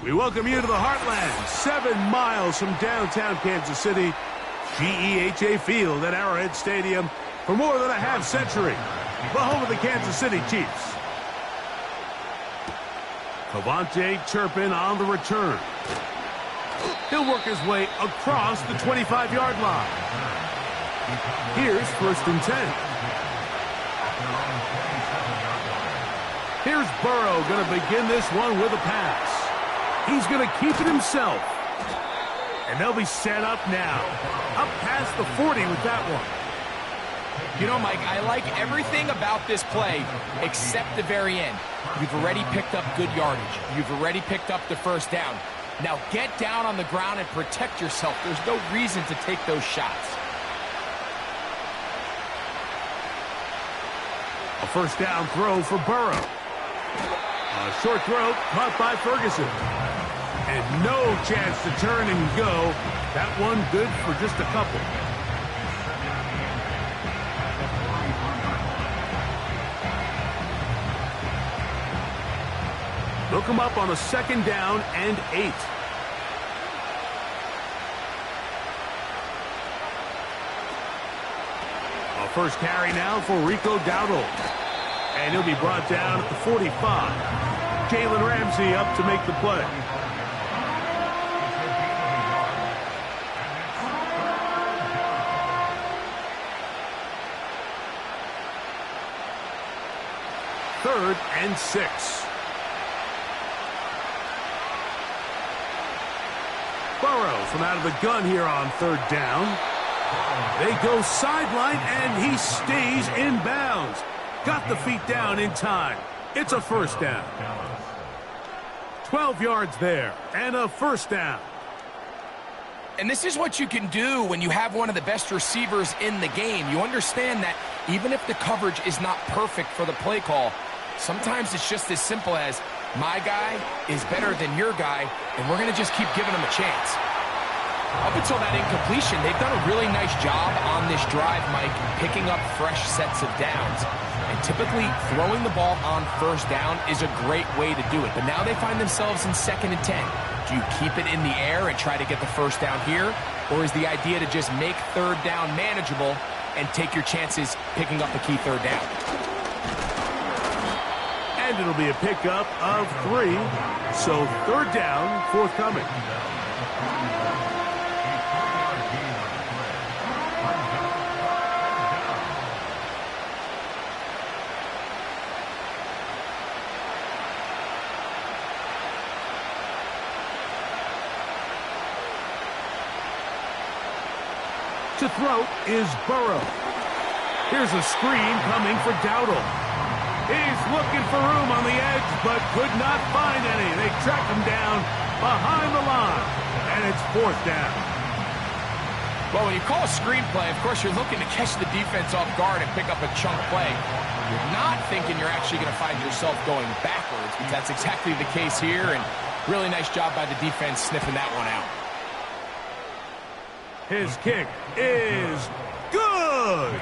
We welcome you to the Heartland, 7 miles from downtown Kansas City, GEHA Field at Arrowhead Stadium for more than a half-century, the home of the Kansas City Chiefs. Cavante Turpin on the return. He'll work his way across the 25-yard line. Here's 1st and 10. Here's Burrow going to begin this one with a pass. He's going to keep it himself. And they'll be set up now. Up past the 40 with that one. You know, Mike, I like everything about this play except the very end. You've already picked up good yardage. You've already picked up the 1st down. Now get down on the ground and protect yourself. There's no reason to take those shots. A 1st down throw for Burrow. A short throw caught by Ferguson. And no chance to turn and go. That one good for just a couple. They'll come up on a 2nd down and 8. A 1st carry now for Rico Dowdle. And he'll be brought down at the 45. Jalen Ramsey up to make the play. Third and 6. Burrow from out of the gun here on 3rd down. They go sideline, and he stays in bounds. Got the feet down in time. It's a 1st down. 12 yards there, and a 1st down. And this is what you can do when you have one of the best receivers in the game. You understand that even if the coverage is not perfect for the play call, sometimes it's just as simple as, my guy is better than your guy, and we're going to just keep giving him a chance. Up until that incompletion, they've done a really nice job on this drive, Mike, picking up fresh sets of downs. And typically, throwing the ball on 1st down is a great way to do it. But now they find themselves in 2nd and 10. Do you keep it in the air and try to get the 1st down here? Or is the idea to just make 3rd down manageable and take your chances picking up the key 3rd down? And it'll be a pickup of 3. So 3rd down, forthcoming. To throw is Burrow. Here's a screen coming for Dowdle. He's looking for room on the edge, but could not find any. They track him down behind the line, and it's 4th down. Well, when you call a screenplay, of course, you're looking to catch the defense off guard and pick up a chunk play. You're not thinking you're actually going to find yourself going backwards, but that's exactly the case here, and really nice job by the defense sniffing that one out. His kick is good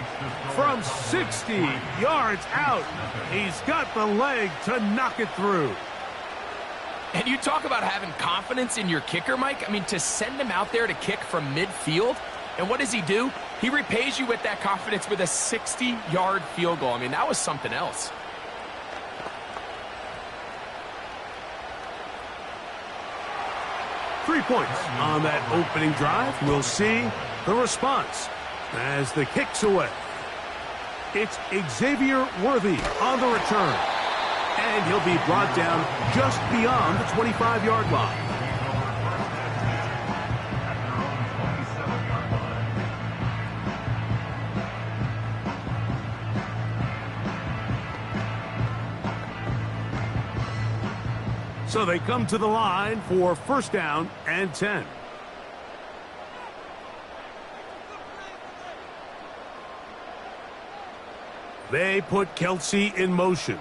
from 60 yards out. He's got the leg to knock it through. And you talk about having confidence in your kicker, Mike. I mean, to send him out there to kick from midfield, and what does he do? He repays you with that confidence with a 60-yard field goal. I mean, that was something else. 3 points on that opening drive. We'll see the response as the kick's away. It's Xavier Worthy on the return. And he'll be brought down just beyond the 25-yard line. So they come to the line for first down and 10. They put Kelsey in motion.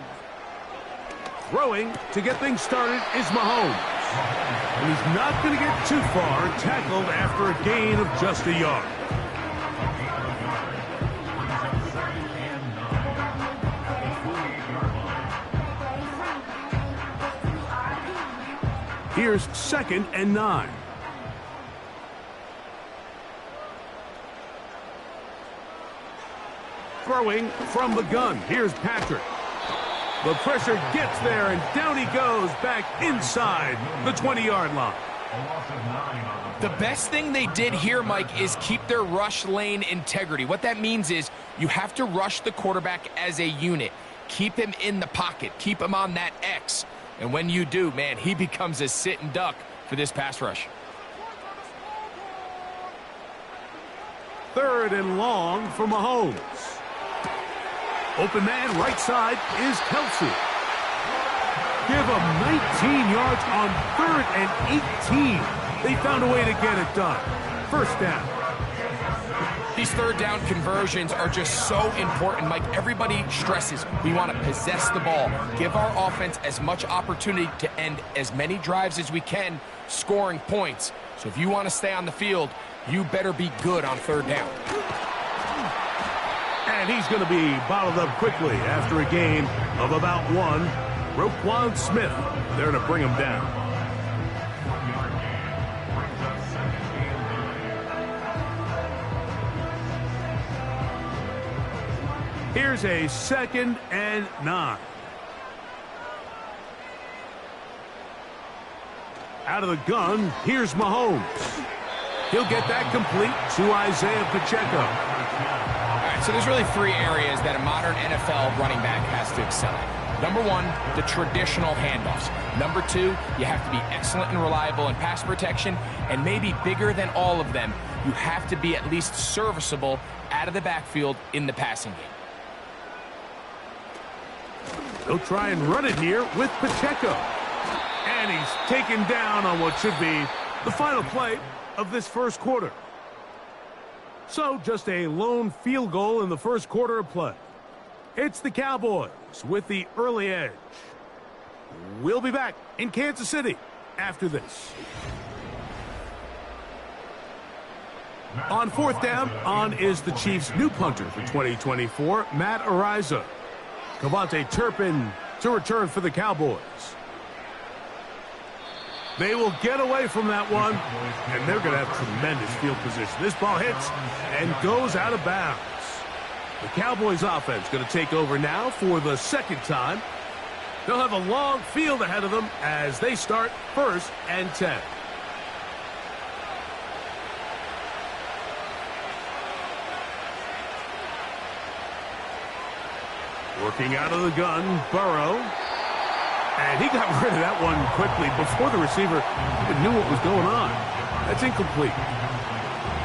Throwing to get things started is Mahomes. And he's not going to get too far, tackled after a gain of just a yard. Here's 2nd and 9. Throwing from the gun. Here's Patrick. The pressure gets there, and down he goes back inside the 20-yard line. The best thing they did here, Mike, is keep their rush lane integrity. What that means is you have to rush the quarterback as a unit. Keep him in the pocket. Keep him on that X. And when you do, man, he becomes a sitting duck for this pass rush. 3rd and long for Mahomes. Open man right side is Kelsey. Give him 19 yards on 3rd and 18. They found a way to get it done. First down. These third down conversions are just so important, Mike. Everybody stresses we want to possess the ball, give our offense as much opportunity to end as many drives as we can, scoring points. So if you want to stay on the field, you better be good on 3rd down. And he's going to be bottled up quickly after a gain of about 1. Roquan Smith there to bring him down. Here's a 2nd and 9. Out of the gun, here's Mahomes. He'll get that complete to Isaiah Pacheco. All right, so there's really 3 areas that a modern NFL running back has to excel at. Number 1, the traditional handoffs. Number 2, you have to be excellent and reliable in pass protection. And maybe bigger than all of them, you have to be at least serviceable out of the backfield in the passing game. They'll try and run it here with Pacheco. And he's taken down on what should be the final play of this first quarter. So just a lone field goal in the first quarter of play. It's the Cowboys with the early edge. We'll be back in Kansas City after this. On 4th down, on is the Chiefs' new punter for 2024, Matt Ariza. Kavontae Turpin to return for the Cowboys. They will get away from that one, and they're going to have tremendous field position. This ball hits and goes out of bounds. The Cowboys offense going to take over now for the 2nd time. They'll have a long field ahead of them as they start 1st and 10. Working out of the gun, Burrow. And he got rid of that one quickly before the receiver even knew what was going on. That's incomplete.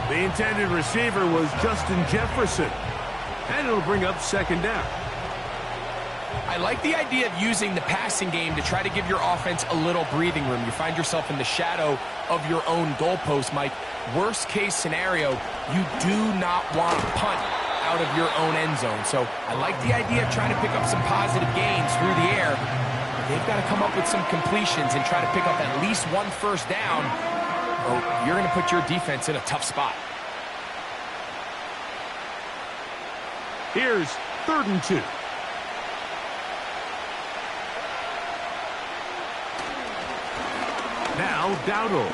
The intended receiver was Justin Jefferson. And it'll bring up 2nd down. I like the idea of using the passing game to try to give your offense a little breathing room. You find yourself in the shadow of your own goalpost, Mike. Worst case scenario, you do not want to punt out of your own end zone. So I like the idea of trying to pick up some positive gains through the air. They've got to come up with some completions and try to pick up at least 1 first down, or you're going to put your defense in a tough spot. Here's 3rd and 2. Now Dowdle.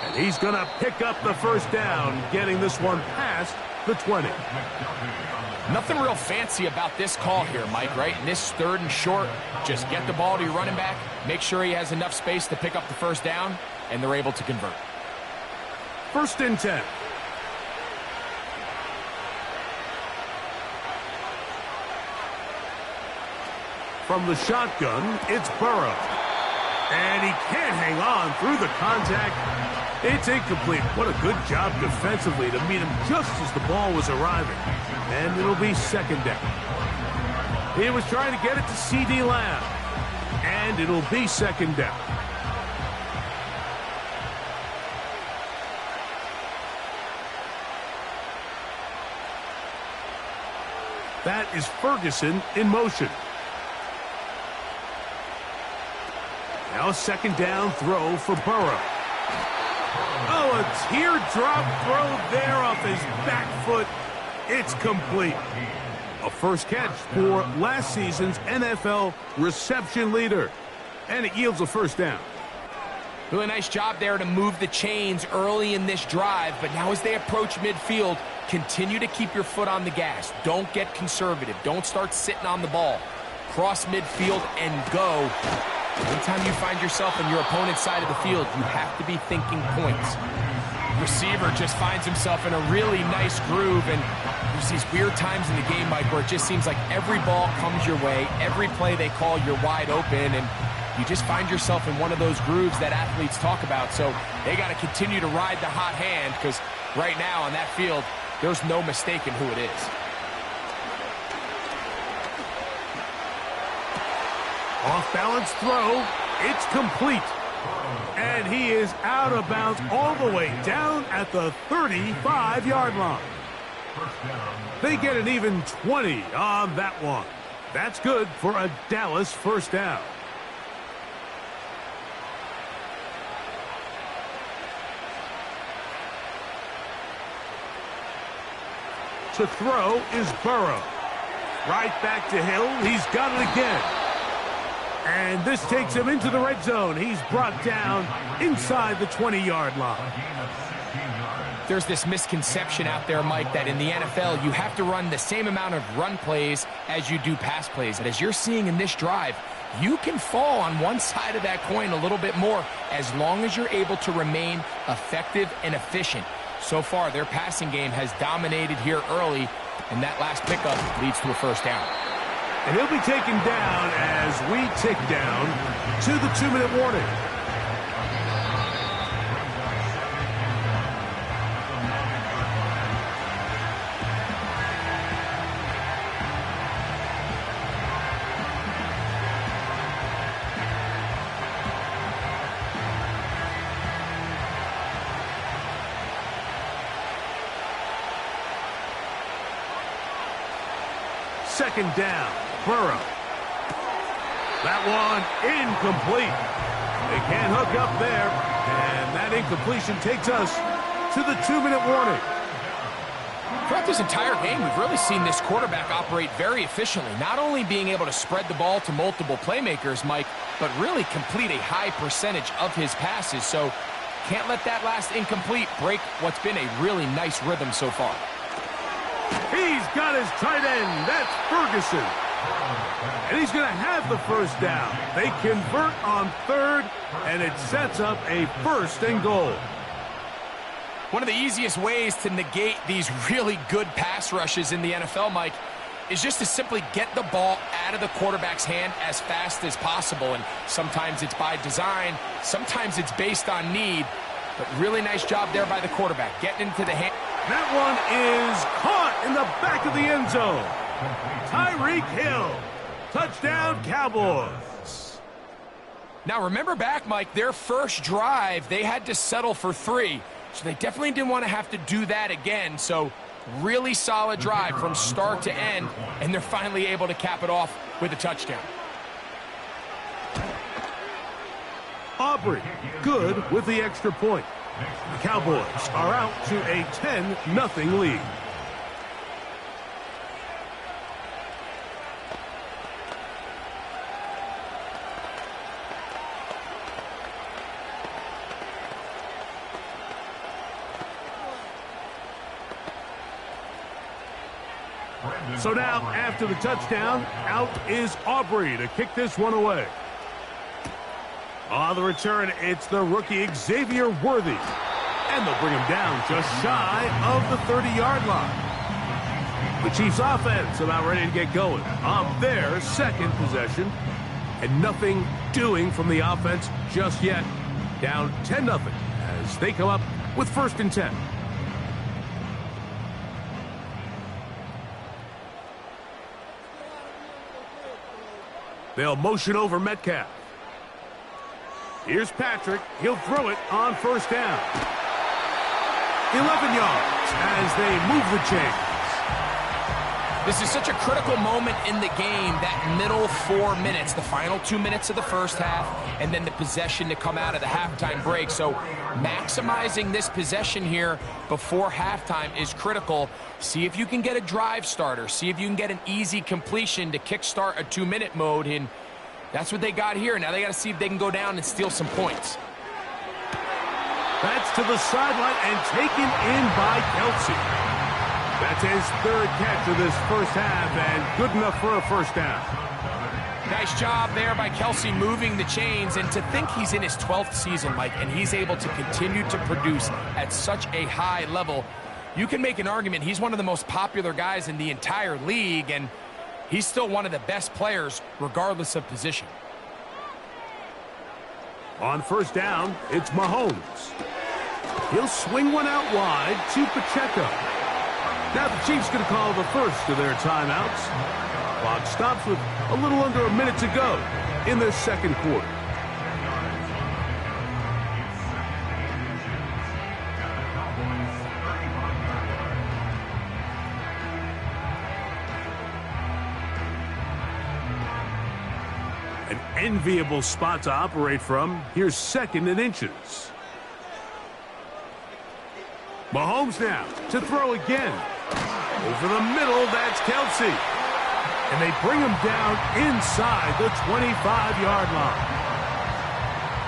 And He's going to pick up the first down, getting this one past the 20. Nothing real fancy about this call here, Mike, right? In this 3rd and short, just get the ball to your running back, make sure he has enough space to pick up the first down, and they're able to convert. 1st and 10. From the shotgun, it's Burrow. And he can't hang on through the contact. It's incomplete. What a good job defensively to meet him just as the ball was arriving. And it'll be 2nd down. He was trying to get it to C.D. Lamb. And it'll be 2nd down. That is Ferguson in motion. Now a 2nd down throw for Burrow. Oh, a teardrop throw there off his back foot. It's complete. A first catch for last season's NFL reception leader. And it yields a 1st down. Really nice job there to move the chains early in this drive, but now as they approach midfield, continue to keep your foot on the gas. Don't get conservative. Don't start sitting on the ball. Cross midfield and go. Anytime you find yourself on your opponent's side of the field, you have to be thinking points. Receiver just finds himself in a really nice groove, and there's these weird times in the game, Mike, where it just seems like every ball comes your way, every play they call, you're wide open, and you just find yourself in one of those grooves that athletes talk about. So they got to continue to ride the hot hand, because right now on that field, there's no mistaking who it is. Off-balance throw. It's complete. And he is out of bounds all the way down at the 35-yard line. They get an even 20 on that one. That's good for a Dallas 1st down. To throw is Burrow. Right back to Hill. He's got it again. And this takes him into the red zone. He's brought down inside the 20-yard line. There's this misconception out there, Mike, that in the NFL, you have to run the same amount of run plays as you do pass plays. And as you're seeing in this drive, you can fall on one side of that coin a little bit more as long as you're able to remain effective and efficient. So far, their passing game has dominated here early, and that last pickup leads to a 1st down. And he'll be taken down as we tick down to the 2-minute warning. Second down, Burrow. That one incomplete. They can't hook up there, and that incompletion takes us to the 2-minute warning. Throughout this entire game, we've really seen this quarterback operate very efficiently, not only being able to spread the ball to multiple playmakers, Mike, but really complete a high percentage of his passes. So can't let that last incomplete break what's been a really nice rhythm so far. He's got his tight end. That's Ferguson. And he's going to have the 1st down. They convert on 3rd, and it sets up a 1st and goal. One of the easiest ways to negate these really good pass rushes in the NFL, Mike, is just to simply get the ball out of the quarterback's hand as fast as possible. And sometimes it's by design, sometimes it's based on need. But really nice job there by the quarterback, getting into the hand. That one is caught in the back of the end zone. Tyreek Hill. Touchdown, Cowboys. Now, remember back, Mike, their first drive, they had to settle for 3. So they definitely didn't want to have to do that again. So really solid drive from start to end, and they're finally able to cap it off with a touchdown. Aubrey, good with the extra point. The Cowboys are out to a 10-0 lead. So now, after the touchdown, out is Aubrey to kick this one away. On the return, it's the rookie Xavier Worthy. And they'll bring him down just shy of the 30-yard line. The Chiefs' offense about ready to get going on their second possession. And nothing doing from the offense just yet. Down 10-0 as they come up with 1st and 10. They'll motion over Metcalf. Here's Patrick. He'll throw it on 1st down. 11 yards as they move the chains. This is such a critical moment in the game, that middle 4 minutes, the final 2 minutes of the first half, and then the possession to come out of the halftime break. So maximizing this possession here before halftime is critical. See if you can get a drive starter. See if you can get an easy completion to kickstart a 2-minute mode. And that's what they got here. Now they got to see if they can go down and steal some points. That's to the sideline and taken in by Kelsey. That's his 3rd catch of this first half, and good enough for a 1st down. Nice job there by Kelsey moving the chains. And to think he's in his 12th season, Mike, and he's able to continue to produce at such a high level, you can make an argument he's one of the most popular guys in the entire league, and he's still one of the best players regardless of position. On 1st down, it's Mahomes. He'll swing one out wide to Pacheco. Now the Chiefs going to call the first of their timeouts. Clock stops with a little under a minute to go in the second quarter. An enviable spot to operate from. Here's 2nd and inches. Mahomes now to throw again. Over the middle, that's Kelsey. And they bring him down inside the 25-yard line.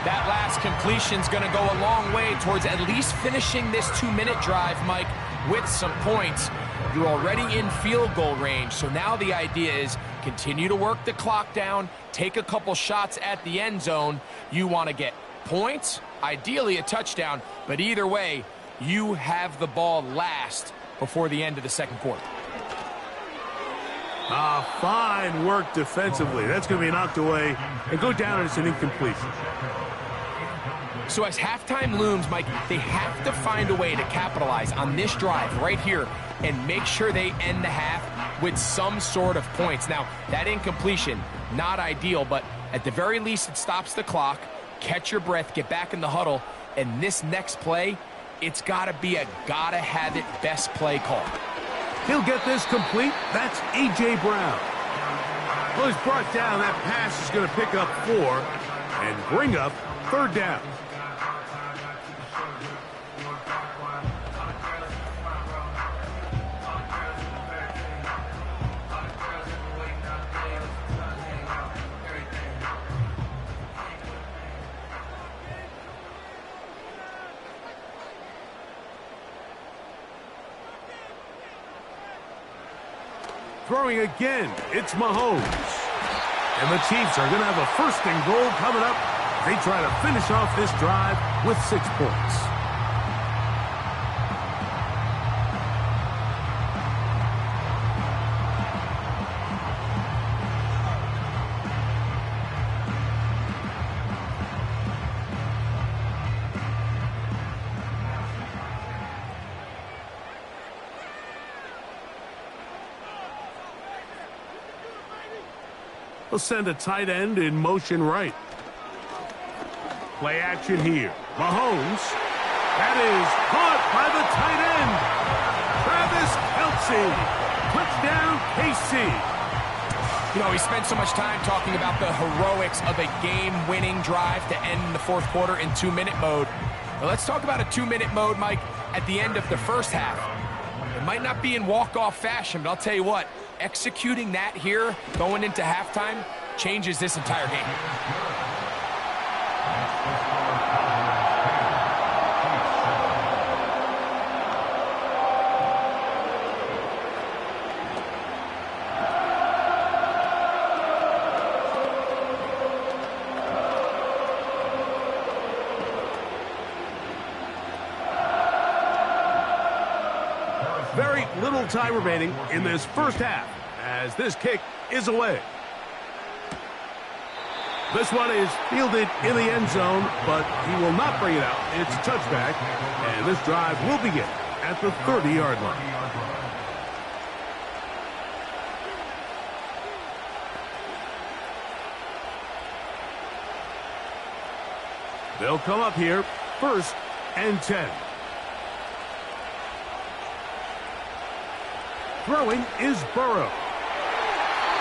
That last completion's going to go a long way towards at least finishing this 2-minute drive, Mike, with some points. You're already in field goal range, so now the idea is continue to work the clock down, take a couple shots at the end zone. You want to get points, ideally a touchdown, but either way, you have the ball last before the end of the second quarter. Fine work defensively. That's going to be knocked away and go down as an incompletion. So as halftime looms, Mike, they have to find a way to capitalize on this drive right here and make sure they end the half with some sort of points. Now, that incompletion, not ideal, but at the very least it stops the clock. Catch your breath, get back in the huddle, and this next play, it's got to be a gotta-have-it best play call. He'll get this complete. That's A.J. Brown. Well, he's brought down. That pass is going to pick up 4 and bring up 3rd down. Throwing again, it's Mahomes. And the Chiefs are going to have a 1st and goal coming up. They try to finish off this drive with 6 points. They'll send a tight end in motion right. Play action here. Mahomes. That is caught by the tight end. Travis Kelce. Touchdown, KC. You know, he spent so much time talking about the heroics of a game-winning drive to end the fourth quarter in 2-minute mode. Well, let's talk about a 2-minute mode, Mike, at the end of the first half. It might not be in walk-off fashion, but I'll tell you what, executing that here going into halftime changes this entire game. little time remaining in this first half as this kick is away. This one is fielded in the end zone, but he will not bring it out. It's a touchback, and this drive will begin at the 30-yard line. They'll come up here, 1st and 10. Throwing is Burrow.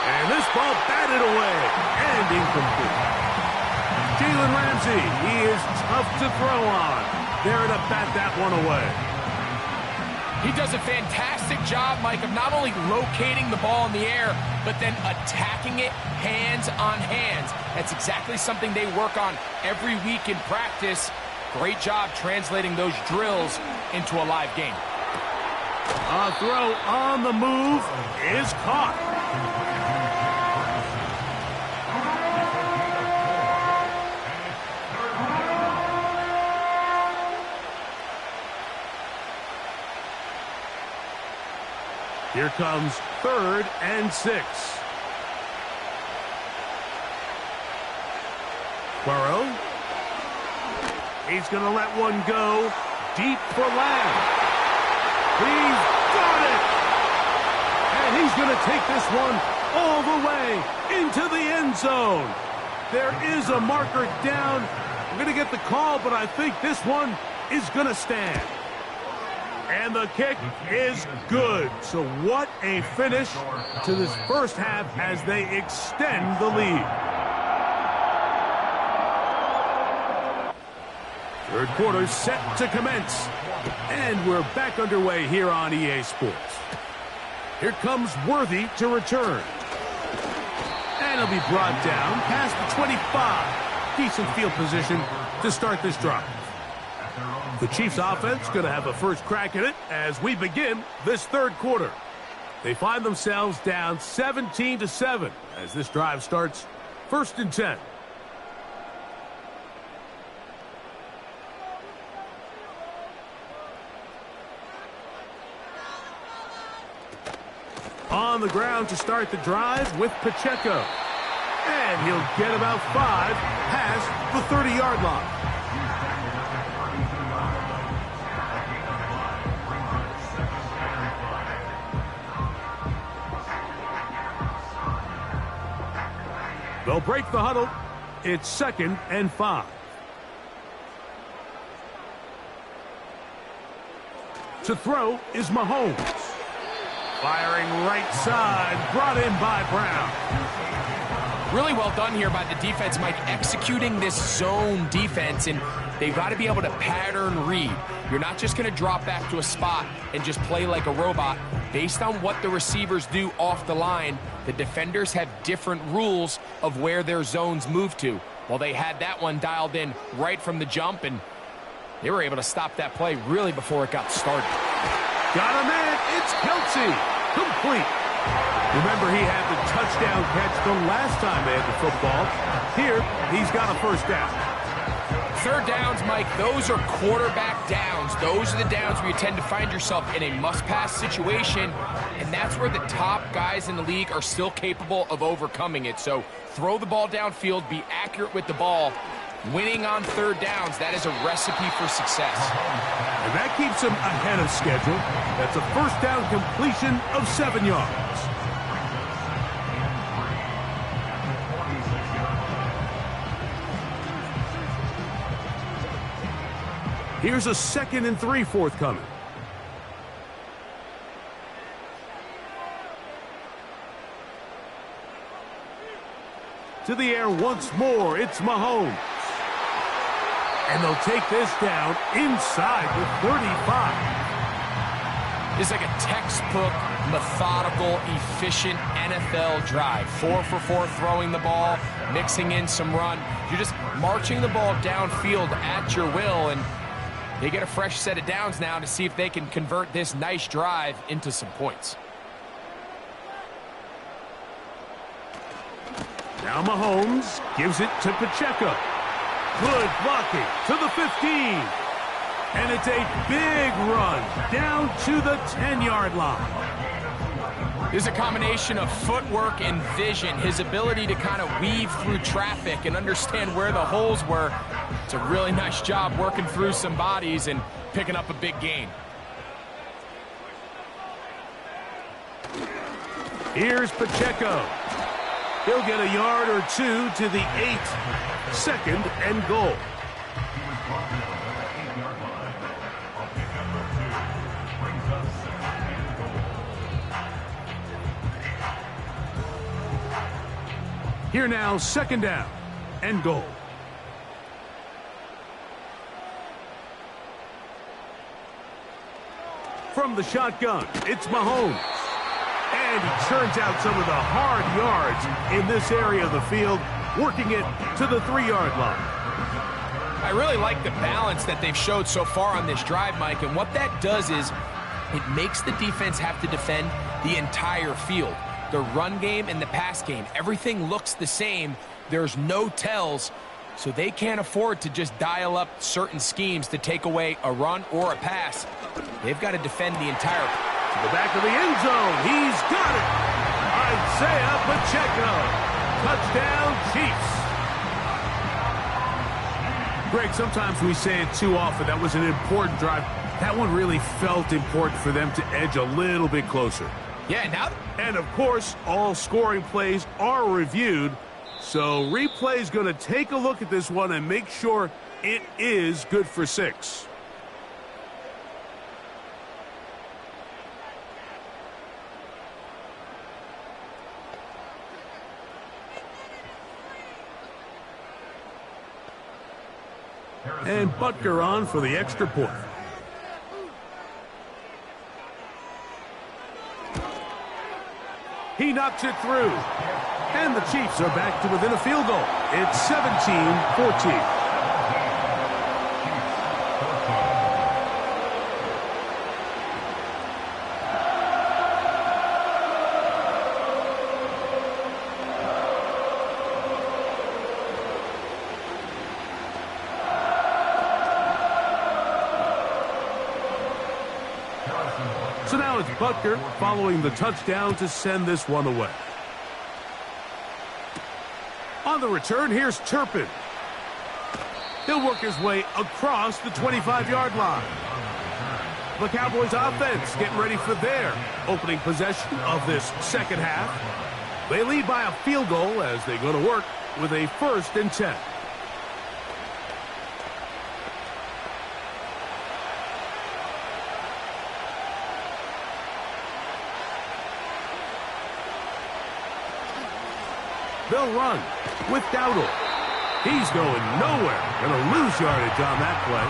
And this ball batted away and incomplete. Jalen Ramsey, he is tough to throw on. There to bat that one away. He does a fantastic job, Mike, of not only locating the ball in the air, but then attacking it hands on hands. That's exactly something they work on every week in practice. Great job translating those drills into a live game. A throw on the move is caught. Here comes 3rd and 6. Burrow. He's going to let one go deep for Lamb. He's got it! And he's going to take this one all the way into the end zone. There is a marker down. I'm going to get the call, but I think this one is going to stand. And the kick is good. So what a finish to this first half as they extend the lead. Third quarter set to commence. And we're back underway here on EA Sports. Here comes Worthy to return. And he'll be brought down past the 25. Decent field position to start this drive. The Chiefs offense going to have a first crack at it as we begin this third quarter. They find themselves down 17-7 as this drive starts 1st and 10. On the ground to start the drive with Pacheco. And he'll get about 5 past the 30-yard line. They'll break the huddle. It's 2nd and 5. To throw is Mahomes. Firing right side, brought in by Brown. Really well done here by the defense, Mike, executing this zone defense, and they've got to be able to pattern read. You're not just going to drop back to a spot and just play like a robot. Based on what the receivers do off the line, the defenders have different rules of where their zones move to. Well, they had that one dialed in right from the jump, and they were able to stop that play really before it got started. Got a man, it's Kelsey. Complete. Remember, he had the touchdown catch the last time they had the football. Here, he's got a first down. Third downs, Mike, those are quarterback downs. Those are the downs where you tend to find yourself in a must-pass situation, and that's where the top guys in the league are still capable of overcoming it. So throw the ball downfield, be accurate with the ball. Winning on third downs, that is a recipe for success. And that keeps him ahead of schedule. That's a first down completion of 7 yards. Here's a 2nd and 3 forthcoming. To the air once more, it's Mahomes. And they'll take this down inside the 35. It's like a textbook, methodical, efficient NFL drive. 4 for 4 throwing the ball, mixing in some run. You're just marching the ball downfield at your will, and they get a fresh set of downs now to see if they can convert this nice drive into some points. Now Mahomes gives it to Pacheco. Good blocking to the 15. And it's a big run down to the 10-yard line. There's a combination of footwork and vision, his ability to kind of weave through traffic and understand where the holes were. It's a really nice job working through some bodies and picking up a big gain. Here's Pacheco. He'll get a yard or two to the 8. 2nd and goal. Here now, 2nd down and goal. From the shotgun, it's Mahomes. And he churns out some of the hard yards in this area of the field, working it to the 3-yard line. I really like the balance that they've showed so far on this drive, Mike, and what that does is it makes the defense have to defend the entire field. The run game and the pass game, everything looks the same. There's no tells, so they can't afford to just dial up certain schemes to take away a run or a pass. They've got to defend the entire... To the back of the end zone, he's got it! Isaiah Pacheco, touchdown Chiefs. Greg, sometimes we say it too often. That was an important drive. That one really felt important for them to edge a little bit closer. Yeah, now... And, of course, all scoring plays are reviewed, so replay's going to take a look at this one and make sure it is good for 6. And Butker on for the extra point. He knocks it through. And the Chiefs are back to within a field goal. It's 17-14. So now it's Butker following the touchdown to send this one away. On the return, here's Turpin. He'll work his way across the 25-yard line. The Cowboys offense getting ready for their opening possession of this second half. They lead by a field goal as they go to work with a 1st and 10. They'll run with Dowdle. He's going nowhere. Going to lose yardage on that play.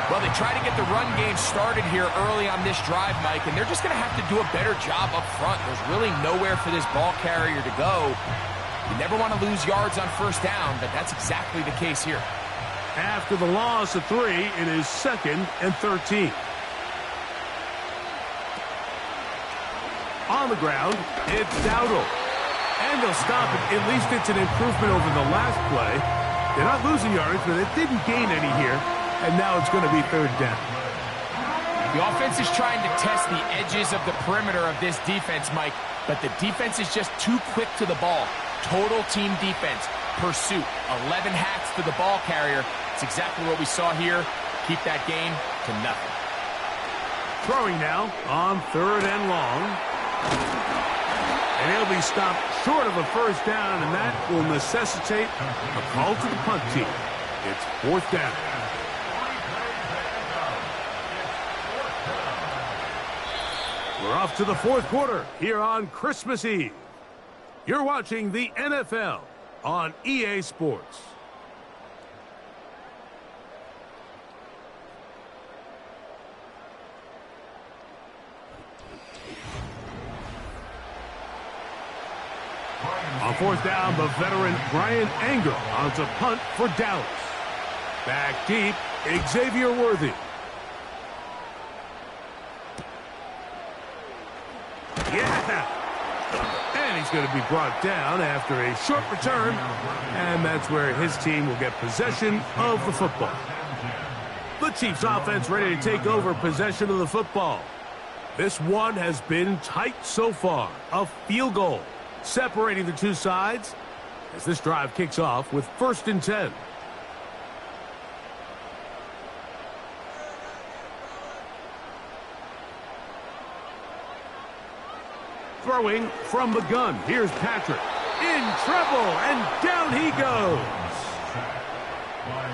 Well, they try to get the run game started here early on this drive, Mike, and they're just going to have to do a better job up front. There's really nowhere for this ball carrier to go. You never want to lose yards on 1st down, but that's exactly the case here. After the loss of 3, it is 2nd and 13. On the ground, it's Dowdle. And they'll stop it. At least it's an improvement over the last play. They're not losing yardage, but it didn't gain any here. And now it's going to be 3rd down. The offense is trying to test the edges of the perimeter of this defense, Mike. But the defense is just too quick to the ball. Total team defense. Pursuit. 11 hats to the ball carrier. It's exactly what we saw here. Keep that gain to nothing. Throwing now on 3rd and long. And he'll be stopped short of a 1st down, and that will necessitate a call to the punt team. It's 4th down. We're off to the 4th quarter here on Christmas Eve. You're watching the NFL on EA Sports. On 4th down, the veteran Brian Anger on to punt for Dallas. Back deep, Xavier Worthy. Yeah! And he's going to be brought down after a short return. And that's where his team will get possession of the football. The Chiefs offense ready to take over possession of the football. This one has been tight so far. A field goal separating the two sides as this drive kicks off with 1st and 10. Throwing from the gun. Here's Patrick. In trouble, and down he goes.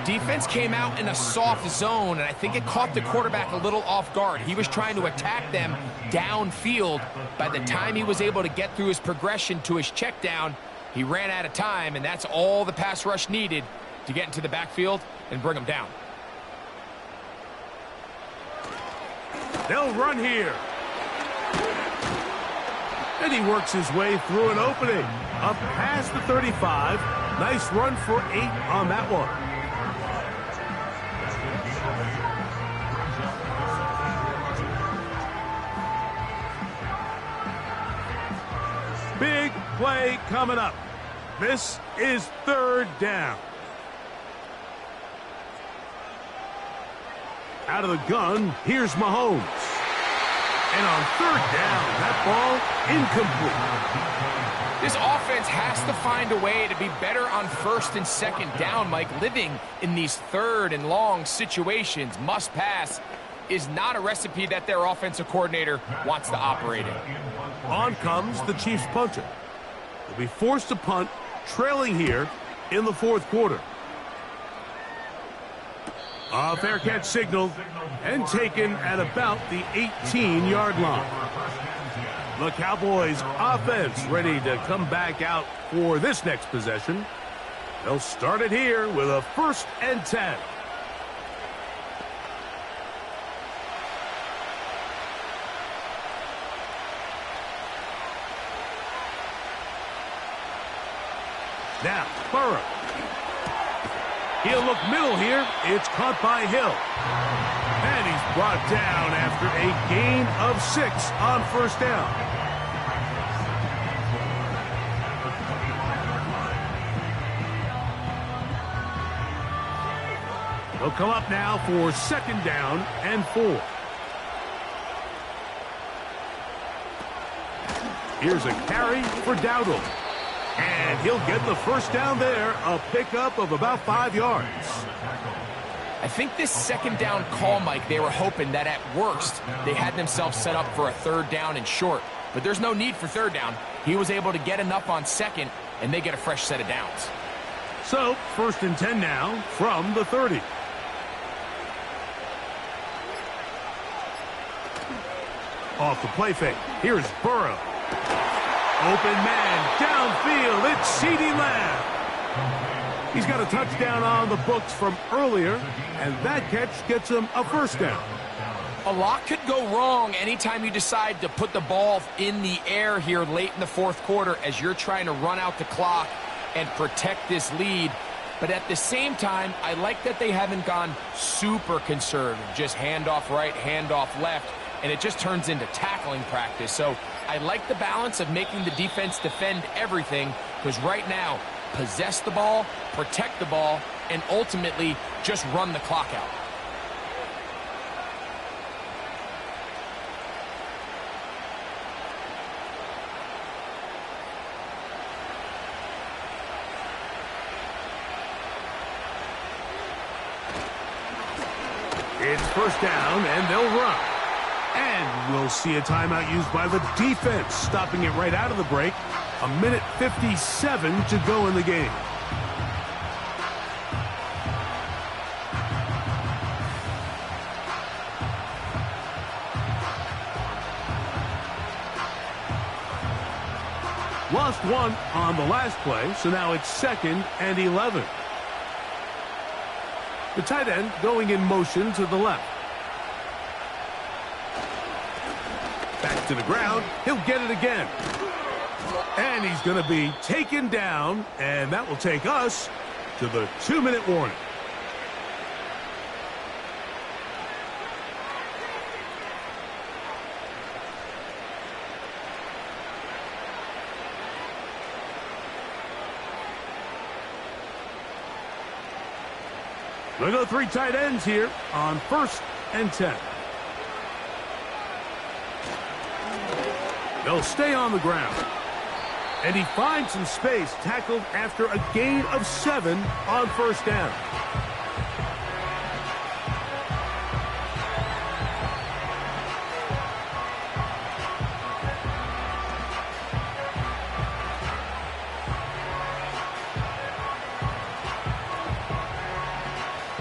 Defense came out in a soft zone, and I think it caught the quarterback a little off guard. He was trying to attack them downfield. By the time he was able to get through his progression to his check down, he ran out of time, and that's all the pass rush needed to get into the backfield and bring him down. They'll run here. And he works his way through an opening. Up past the 35. Nice run for 8 on that one. Big play coming up. This is 3rd down. Out of the gun, here's Mahomes. And on 3rd down, that ball incomplete. This offense has to find a way to be better on 1st and 2nd down, Mike. Living in these 3rd and long situations, must pass, is not a recipe that their offensive coordinator wants to operate in. On comes the Chiefs punter. They'll be forced to punt, trailing here in the 4th quarter. A fair catch signaled and taken at about the 18-yard line. The Cowboys offense ready to come back out for this next possession. They'll start it here with a 1st and 10. Now, Burrow. He'll look middle here. It's caught by Hill. And he's brought down after a gain of 6 on 1st down. He'll come up now for 2nd down and 4. Here's a carry for Dowdle. And he'll get the 1st down there, a pickup of about 5 yards. I think this 2nd down call, Mike, they were hoping that at worst they had themselves set up for a 3rd down and short. But there's no need for 3rd down. He was able to get enough on 2nd, and they get a fresh set of downs. So, 1st and 10 now from the 30. Off the play fake. Here's Burrow. Open man, downfield, it's CeeDee Lamb. He's got a touchdown on the books from earlier, and that catch gets him a 1st down. A lot could go wrong anytime you decide to put the ball in the air here late in the 4th quarter as you're trying to run out the clock and protect this lead. But at the same time, I like that they haven't gone super conservative, just handoff right, handoff left, and it just turns into tackling practice. So I like the balance of making the defense defend everything, because right now, possess the ball, protect the ball, and ultimately just run the clock out. It's 1st down, and they'll run. And we'll see a timeout used by the defense, stopping it right out of the break. 1:57 to go in the game. Lost 1 on the last play, so now it's 2nd and 11. The tight end going in motion to the left. Back to the ground. He'll get it again. And he's going to be taken down, and that will take us to the 2-minute warning. They'll go 3 tight ends here on 1st and 10. They'll stay on the ground. And he finds some space, tackled after a gain of 7 on 1st down.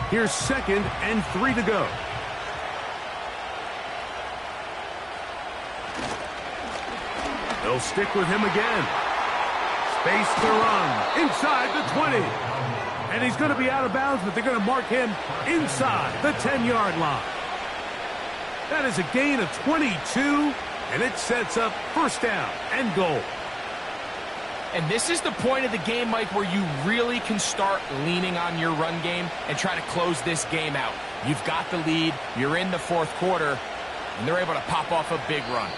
Here's 2nd and 3 to go. They'll stick with him again. Space to run inside the 20. And he's going to be out of bounds, but they're going to mark him inside the 10-yard line. That is a gain of 22, and it sets up 1st down and goal. And this is the point of the game, Mike, where you really can start leaning on your run game and try to close this game out. You've got the lead, you're in the 4th quarter, and they're able to pop off a big run.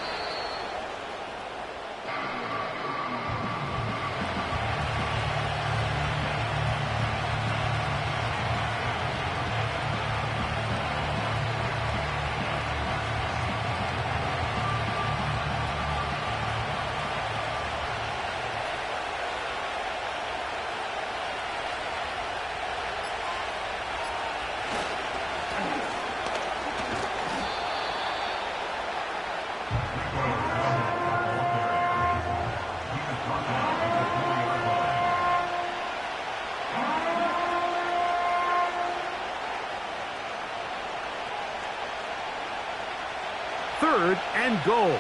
Third and goal.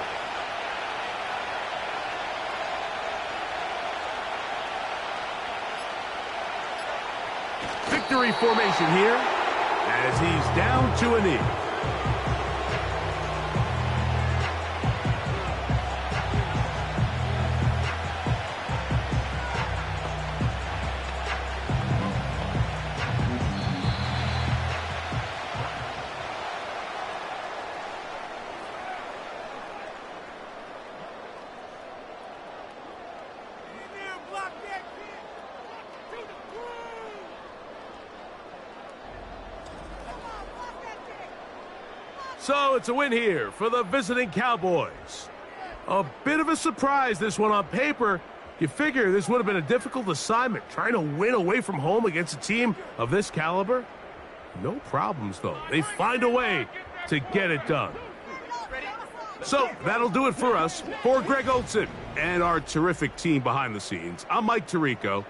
Victory formation here as he's down to a knee. So it's a win here for the visiting Cowboys. A bit of a surprise, this one on paper. You figure this would have been a difficult assignment, trying to win away from home against a team of this caliber. No problems, though. They find a way to get it done. So that'll do it for us. For Greg Olson and our terrific team behind the scenes, I'm Mike Tirico.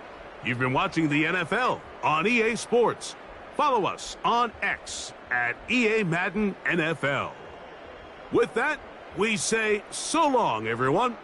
You've been watching the NFL on EA Sports. Follow us on X at EA Madden NFL. With that, we say so long, everyone.